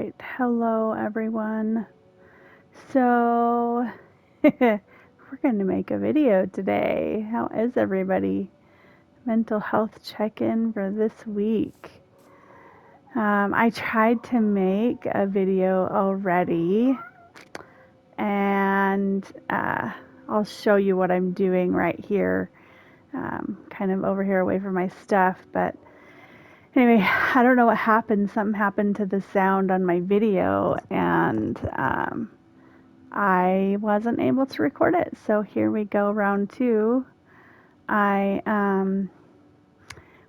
right. Hello, everyone. So, we're going to make a video today. How is everybody? Mental health check-in for this week. I tried to make a video already, and I'll show you what I'm doing right here. Kind of over here away from my stuff, but anyway, I don't know what happened. Something happened to the sound on my video, and I wasn't able to record it. So here we go, round two. I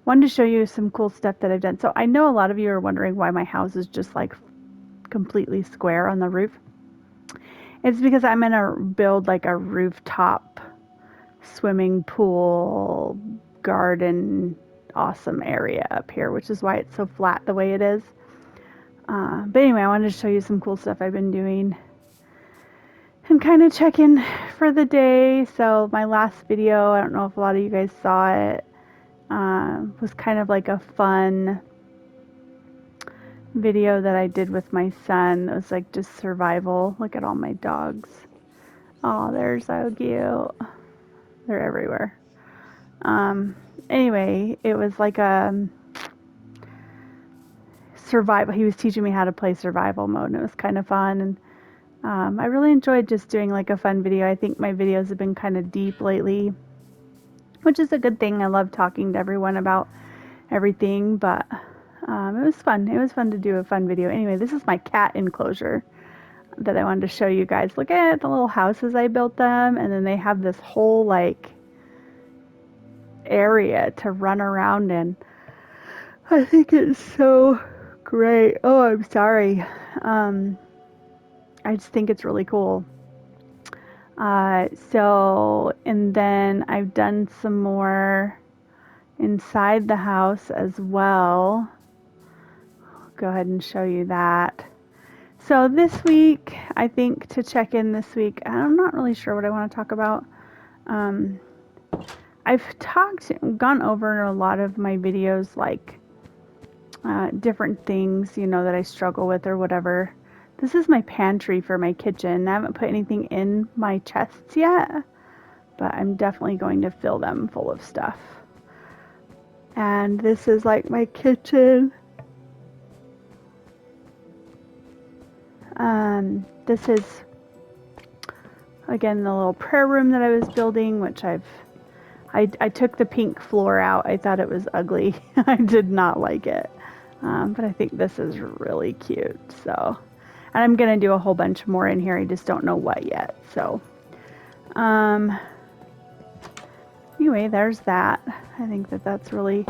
wanted to show you some cool stuff that I've done. So I know a lot of you are wondering why my house is just like completely square on the roof. It's because I'm gonna build like a rooftop swimming pool garden awesome area up here, which is why it's so flat the way it is. But anyway, I wanted to show you some cool stuff I've been doing and kind of check in for the day. So my last video, I don't know if a lot of you guys saw it, was kind of like a fun video that I did with my son. It was like just survival. Look at all my dogs. Oh, they're so cute. They're everywhere. Anyway, it was like a survival. He was teaching me how to play survival mode, and it was kind of fun. And I really enjoyed just doing like a fun video. I think my videos have been kind of deep lately, which is a good thing. I love talking to everyone about everything, but it was fun. It was fun to do a fun video. Anyway, this is my cat enclosure that I wanted to show you guys. Look at the little houses I built them, and then they have this whole like area to run around in. I think it's so great. Oh, I'm sorry. I just think it's really cool. And then I've done some more inside the house as well. I'll go ahead and show you that. So this week, I think to check in this week, I'm not really sure what I want to talk about. I've gone over in a lot of my videos, like different things, that I struggle with or whatever. This is my pantry for my kitchen. I haven't put anything in my chests yet, but I'm definitely going to fill them full of stuff. And this is like my kitchen. This is, again, the little prayer room that I was building, which I took the pink floor out. I thought it was ugly. I did not like it. But I think this is really cute. So, and I'm going to do a whole bunch more in here. I just don't know what yet. So, anyway, there's that. I think that that's really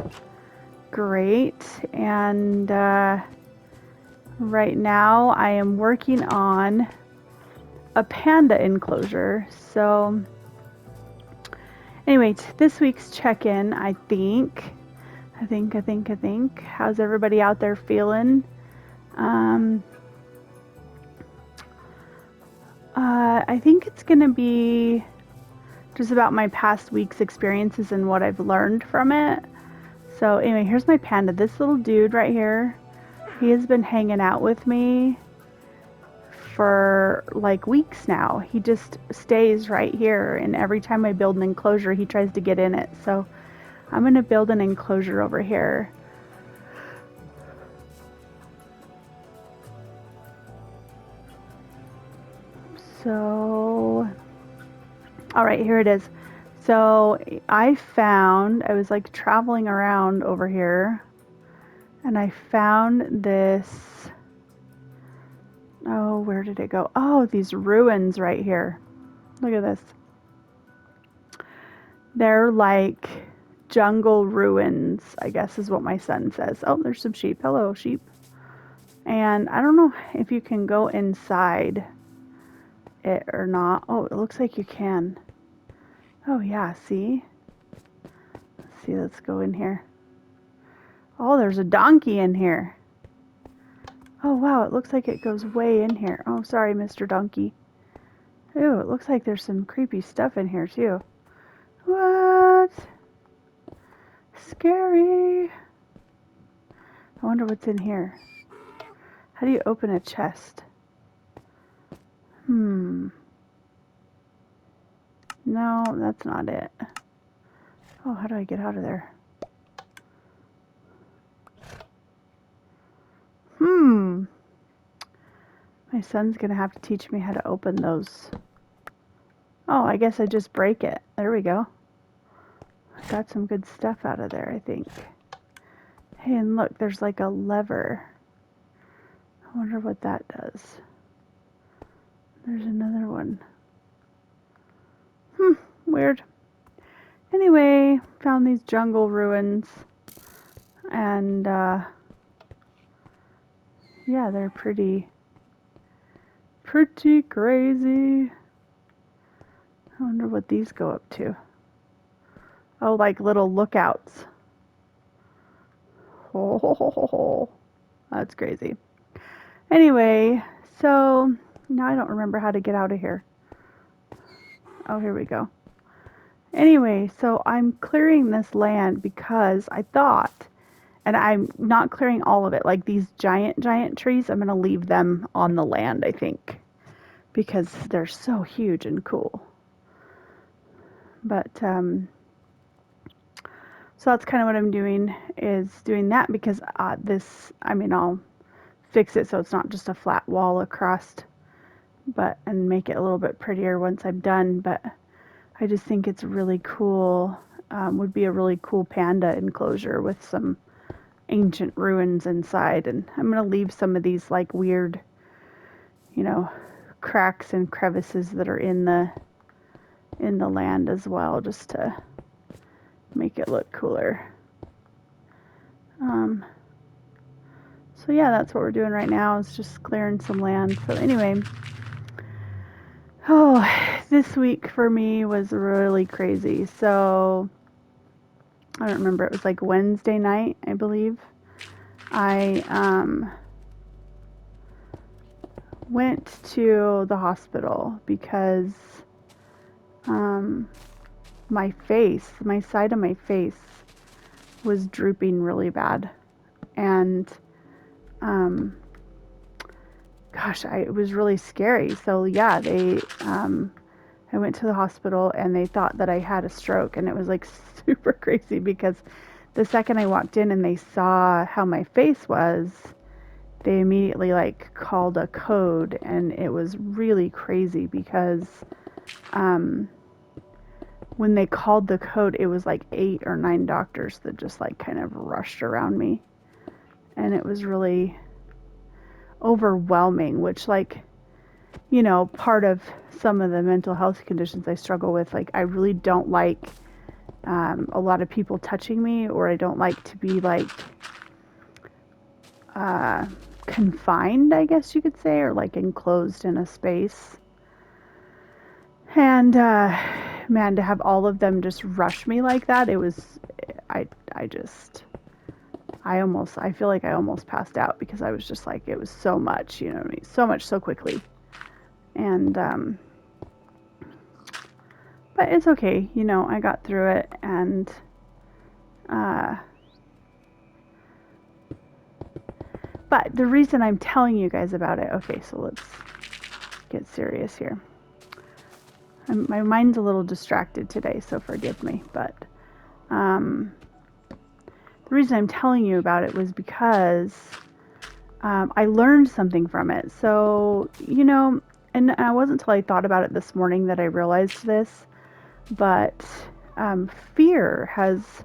great. And right now I am working on a panda enclosure. So anyway, this week's check-in, I think. How's everybody out there feeling? I think it's going to be just about my past week's experiences and what I've learned from it. So anyway, here's my panda. This little dude right here, he has been hanging out with me for like weeks now. He just stays right here, and every time I build an enclosure, he tries to get in it. So I'm going to build an enclosure over here. So, all right, here it is. So I was like traveling around over here, and I found this, oh, where did it go? Oh, these ruins right here. Look at this. They're like jungle ruins, I guess is what my son says. Oh, there's some sheep. Hello, sheep. And I don't know if you can go inside it or not. Oh, it looks like you can. Oh yeah, see? Let's see, let's go in here. Oh, there's a donkey in here. Oh wow, it looks like it goes way in here. Oh, sorry, Mr. Donkey. Ooh, it looks like there's some creepy stuff in here too. What? Scary. I wonder what's in here. How do you open a chest? No, that's not it. Oh, how do I get out of there? My son's gonna have to teach me how to open those. Oh, I guess I just break it. There we go. I got some good stuff out of there, I think. Hey, and look, there's like a lever. I wonder what that does. There's another one. Weird. Anyway, found these jungle ruins. And, yeah, they're pretty crazy. I wonder what these go up to. Oh, like little lookouts. Oh, that's crazy. Anyway, so now I don't remember how to get out of here. Oh, here we go. Anyway, so I'm clearing this land because I thought, and I'm not clearing all of it, like these giant trees, I'm going to leave them on the land, I think, because they're so huge and cool. But, so that's kind of what I'm doing, is doing that because I'll fix it so it's not just a flat wall across, and make it a little bit prettier once I'm done, but I just think it's really cool. Would be a really cool panda enclosure with some ancient ruins inside. And I'm going to leave some of these like weird, cracks and crevices that are in the land as well, just to make it look cooler. So yeah, that's what we're doing right now, is just clearing some land. So anyway, this week for me was really crazy. So I don't remember, it was like Wednesday night, I believe. I went to the hospital because my side of my face was drooping really bad. And it was really scary. So yeah, I went to the hospital and they thought that I had a stroke, and it was like super crazy because the second I walked in and they saw how my face was, they immediately like called a code, and it was really crazy because when they called the code, it was like 8 or 9 doctors that just like kind of rushed around me, and it was really overwhelming, which part of some of the mental health conditions I struggle with, like I really don't like a lot of people touching me, or I don't like to be like confined, I guess you could say, or like enclosed in a space. And man, to have all of them just rush me like that, it was, I feel like I almost passed out because I was just like, it was so much, you know what I mean? So much so quickly. And but it's okay, I got through it. And but the reason I'm telling you guys about it, okay, so let's get serious here. My mind's a little distracted today, so forgive me. But the reason I'm telling you about it was because I learned something from it. So, and it wasn't until I thought about it this morning that I realized this, but fear has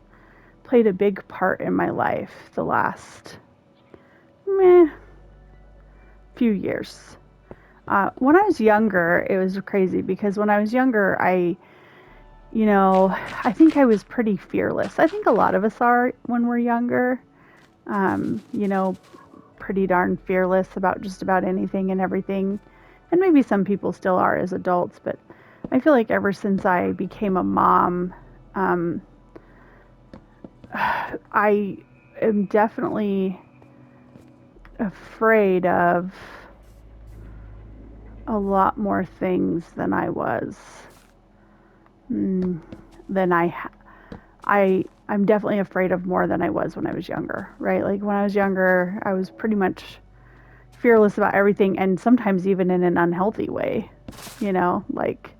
played a big part in my life the last few years. When I was younger, it was crazy because when I was younger, I think I was pretty fearless. I think a lot of us are when we're younger, pretty darn fearless about just about anything and everything. And maybe some people still are as adults, but I feel like ever since I became a mom, I am definitely afraid of a lot more things than I was. I'm definitely afraid of more than I was when I was younger, right? Like when I was younger, I was pretty much fearless about everything, and sometimes even in an unhealthy way, like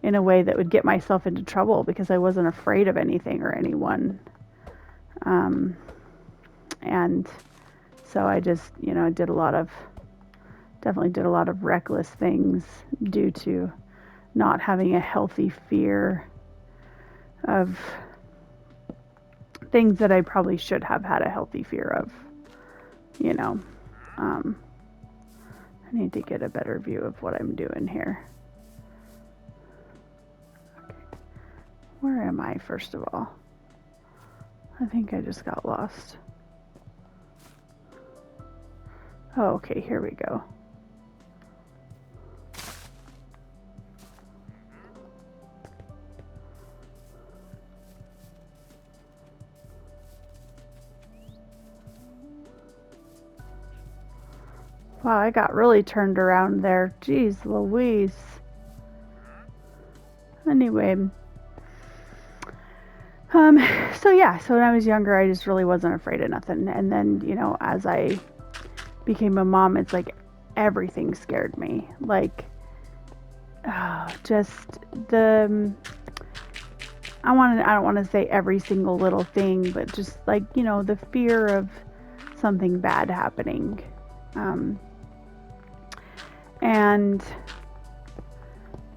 in a way that would get myself into trouble because I wasn't afraid of anything or anyone. And so I just, definitely did a lot of reckless things due to not having a healthy fear of things that I probably should have had a healthy fear of, I need to get a better view of what I'm doing here. Okay. Where am I, first of all? I think I just got lost. Oh, okay, here we go. Wow, I got really turned around there. Jeez Louise. Anyway. So when I was younger, I just really wasn't afraid of nothing. And then, as I became a mom, it's like everything scared me. Like, just I don't want to say every single little thing, but just like, the fear of something bad happening. And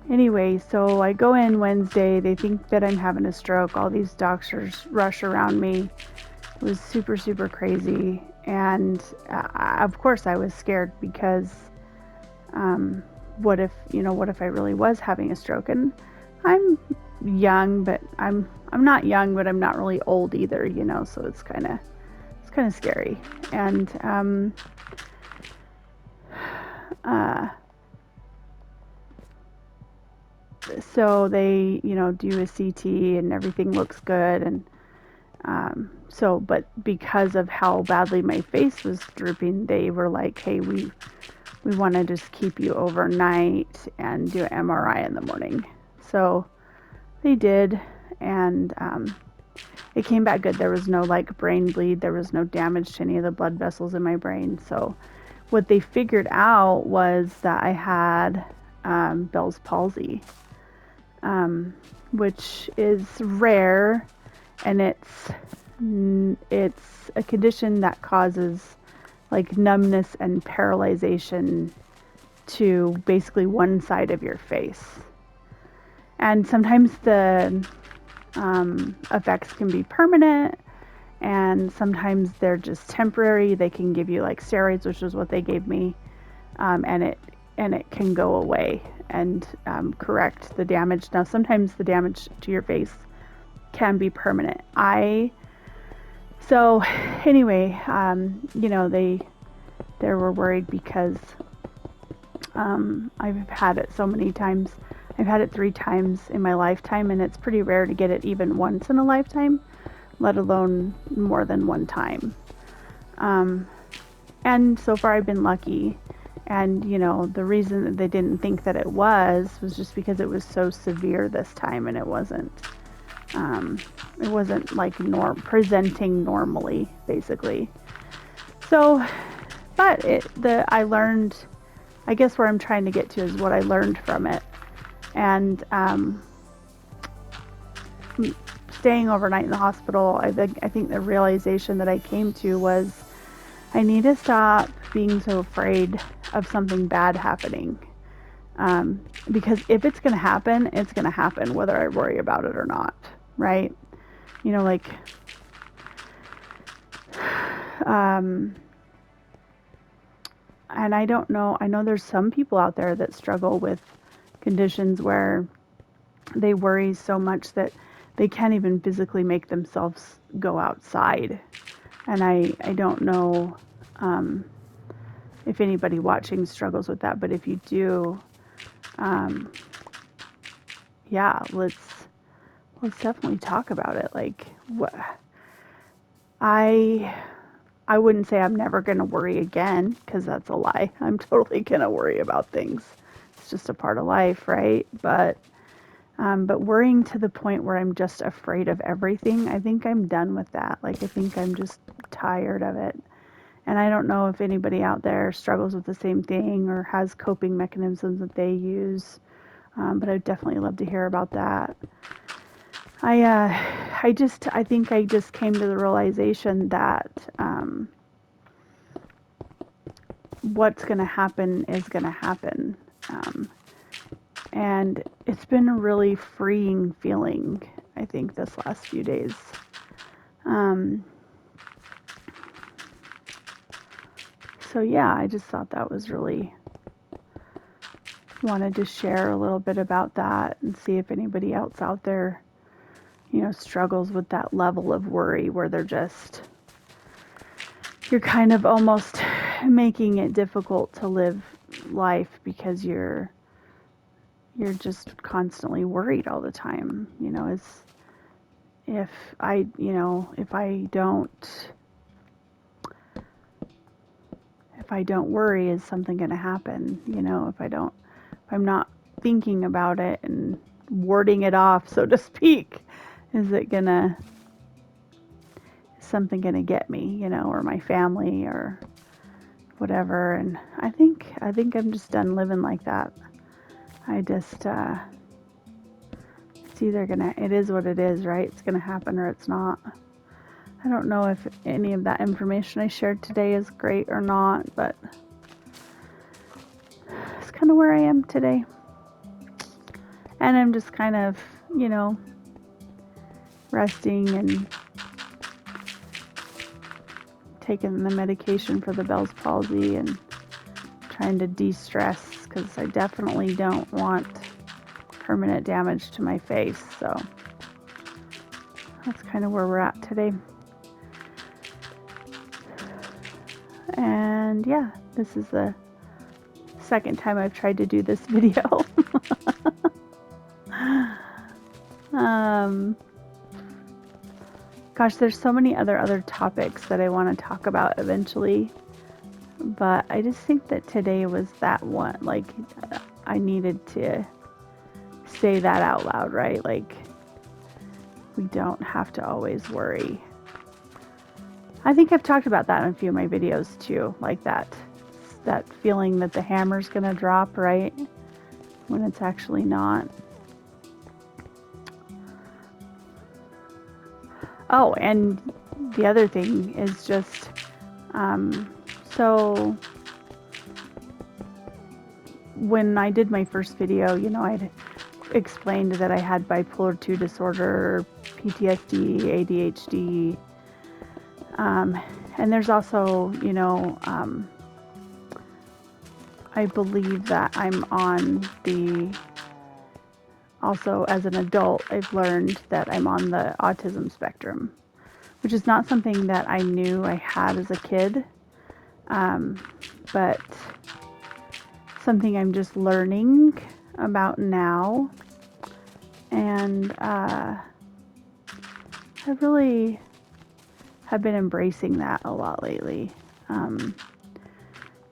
anyway, so I go in Wednesday. They think that I'm having a stroke. All these doctors rush around me. It was super, super crazy. And of course, I was scared because what if I really was having a stroke? And I'm young, but I'm not young, but I'm not really old either, so it's kind of scary. And so they, do a CT and everything looks good. And but because of how badly my face was drooping, they were like, hey, we want to just keep you overnight and do an MRI in the morning. So they did, and it came back good. There was no brain bleed. There was no damage to any of the blood vessels in my brain. So what they figured out was that I had Bell's palsy, which is rare, and it's a condition that causes numbness and paralyzation to basically one side of your face. And sometimes the effects can be permanent, and sometimes they're just temporary. They can give you steroids, which is what they gave me, and it can go away and correct the damage. Now, sometimes the damage to your face can be permanent. So anyway, they were worried because I've had it so many times. I've had it 3 times in my lifetime, and it's pretty rare to get it even once in a lifetime, let alone more than one time. And so far I've been lucky. And, the reason that they didn't think that it was just because it was so severe this time, and it wasn't presenting normally, basically. So, but I learned, I guess where I'm trying to get to is what I learned from it. And staying overnight in the hospital, I think the realization that I came to was I need to stop being so afraid of something bad happening. Because if it's going to happen, it's going to happen whether I worry about it or not, right? And I don't know, I know there's some people out there that struggle with conditions where they worry so much that they can't even physically make themselves go outside. And I don't know if anybody watching struggles with that, but if you do, yeah, let's definitely talk about it. I wouldn't say I'm never going to worry again, because that's a lie. I'm totally going to worry about things. It's just a part of life, right? But worrying to the point where I'm just afraid of everything, I think I'm done with that. I think I'm just tired of it. And I don't know if anybody out there struggles with the same thing or has coping mechanisms that they use, but I'd definitely love to hear about that. I think I just came to the realization that what's going to happen is going to happen. And it's been a really freeing feeling, I think, this last few days. So yeah, I just thought that was really, wanted to share a little bit about that and see if anybody else out there, struggles with that level of worry where you're kind of almost making it difficult to live life because you're just constantly worried all the time. If I don't worry, is something going to happen? If I'm not thinking about it and warding it off, so to speak, is something going to get me, or my family or whatever? And I think I'm just done living like that. I just, it is what it is, right? It's going to happen or it's not. I don't know if any of that information I shared today is great or not, but it's kind of where I am today. And I'm just kind of, resting and taking the medication for the Bell's palsy and trying to de-stress, because I definitely don't want permanent damage to my face. So that's kind of where we're at today. And yeah, this is the second time I've tried to do this video. Gosh, there's so many other topics that I want to talk about eventually, but I just think that today was that one. Like, I needed to say that out loud, right? Like, we don't have to always worry. I think I've talked about that in a few of my videos too, like that feeling that the hammer's gonna drop, right? When it's actually not. Oh, and the other thing is just, so when I did my first video, I'd explained that I had bipolar 2 disorder, PTSD, ADHD, and there's also, I believe that I'm also as an adult, I've learned that I'm on the autism spectrum, which is not something that I knew I had as a kid, but something I'm just learning about now. And I really have been embracing that a lot lately.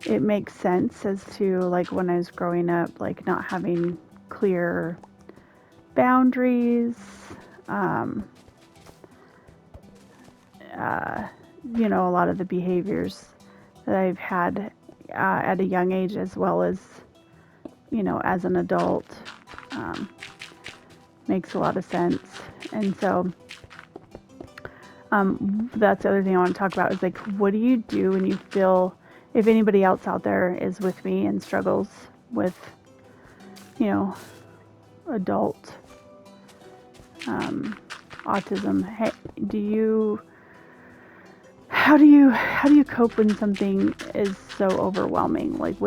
It makes sense as to, like, when I was growing up, like, not having clear boundaries, a lot of the behaviors that I've had at a young age, as well as, as an adult, makes a lot of sense. And so that's the other thing I want to talk about is, like, what do you do when you feel, if anybody else out there is with me and struggles with, adult autism, hey, how do you cope when something is so overwhelming? Like,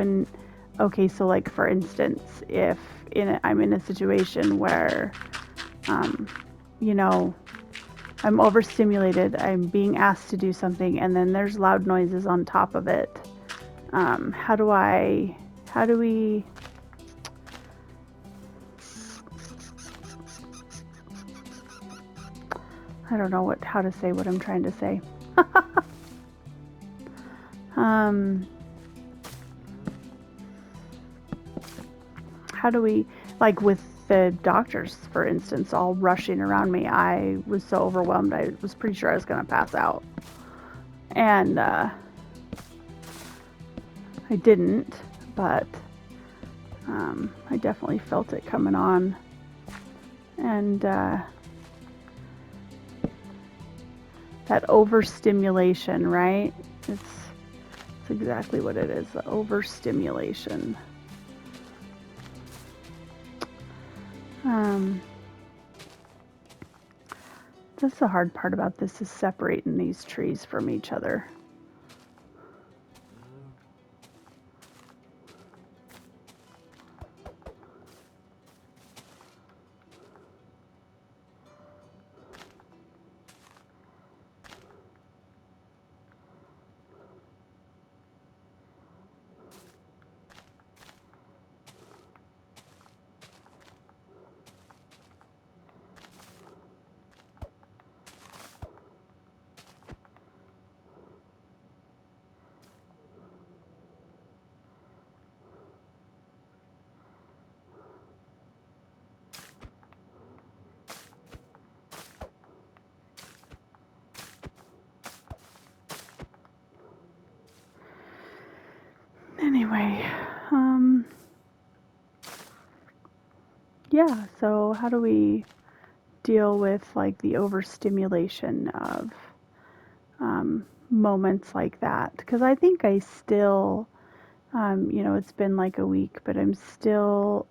so like, for instance, if I'm in a situation where, I'm overstimulated, I'm being asked to do something, and then there's loud noises on top of it. How do we, I don't know how to say what I'm trying to say. How do we, like, with the doctors, for instance, all rushing around me, I was so overwhelmed, I was pretty sure I was going to pass out. And I didn't, but I definitely felt it coming on. And that overstimulation, right? It's exactly what it is, the overstimulation. That's the hard part about this, is separating these trees from each other. Anyway, yeah, so how do we deal with like the overstimulation of moments like that? Because I think I still, it's been like a week, but I'm still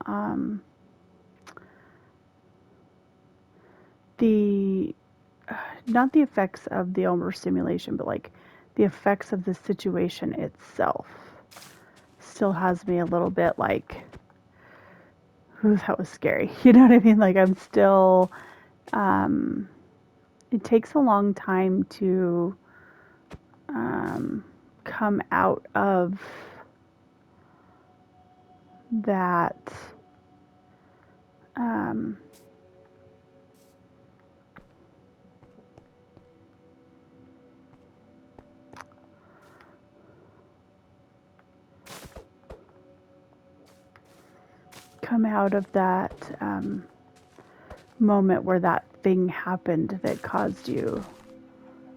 not the effects of the overstimulation, but like the effects of the situation itself still has me a little bit like, ooh, that was scary. You know what I mean? Like I'm still, it takes a long time to come out of that moment where that thing happened that caused you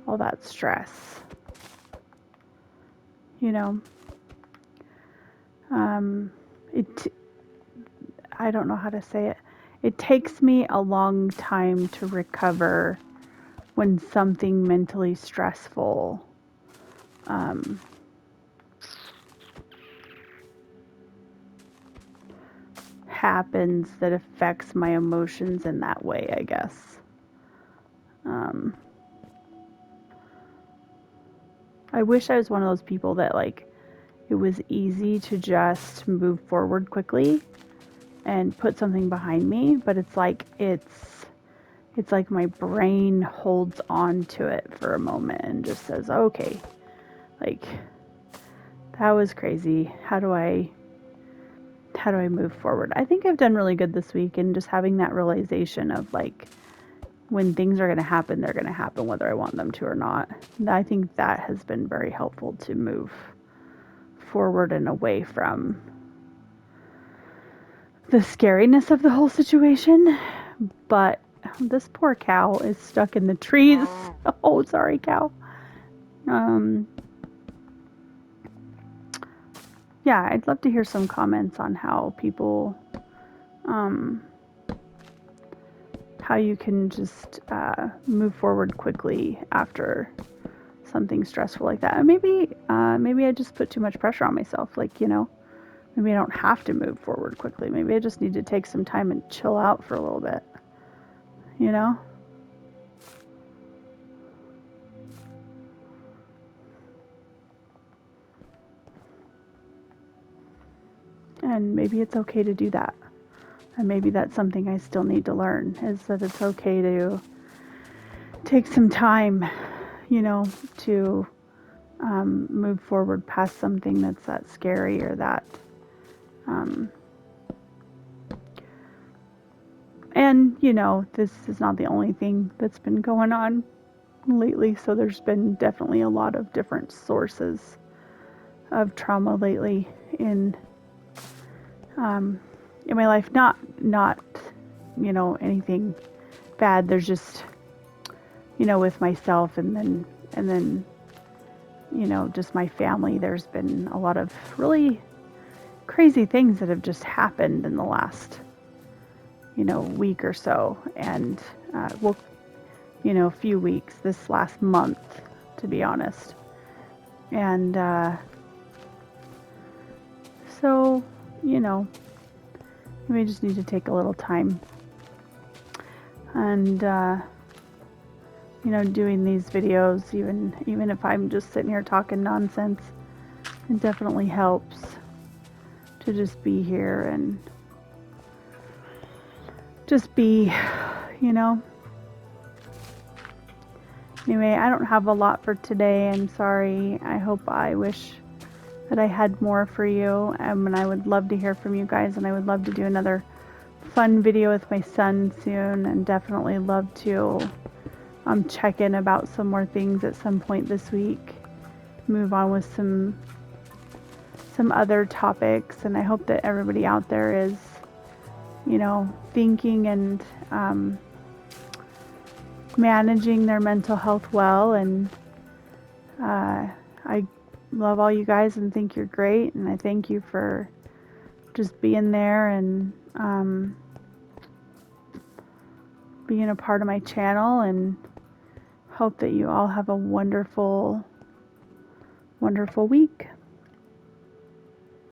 all that stress. You know, it. I don't know how to say it. It takes me a long time to recover when something mentally stressful happens that affects my emotions in that way, I guess. I wish I was one of those people that like it was easy to just move forward quickly and put something behind me, but it's like my brain holds on to it for a moment and just says, "Okay, like that was crazy. How do I move forward?" I think I've done really good this week in just having that realization of like when things are going to happen, they're going to happen whether I want them to or not. I think that has been very helpful to move forward and away from the scariness of the whole situation. But this poor cow is stuck in the trees. Oh, sorry, cow. Yeah, I'd love to hear some comments on how people, how you can just move forward quickly after something stressful like that. And maybe I just put too much pressure on myself. Like, maybe I don't have to move forward quickly. Maybe I just need to take some time and chill out for a little bit. You know? And maybe it's okay to do that. And maybe that's something I still need to learn, is that it's okay to take some time, to move forward past something that's that scary or that. And, this is not the only thing that's been going on lately. So there's been definitely a lot of different sources of trauma lately in my life. Not anything bad. There's just with myself and then just my family, there's been a lot of really crazy things that have just happened in the last, week or so. And, well, a few weeks, this last month, to be honest. And so, we just need to take a little time. And, doing these videos, even if I'm just sitting here talking nonsense, it definitely helps to just be here and just be, Anyway, I don't have a lot for today. I'm sorry. I wish that I had more for you. And I would love to hear from you guys. And I would love to do another fun video with my son soon. And definitely love to check in about some more things at some point this week. Move on with some other topics. And I hope that everybody out there is, thinking and managing their mental health well. And I love all you guys and think you're great. And I thank you for just being there and being a part of my channel, and hope that you all have a wonderful, wonderful week.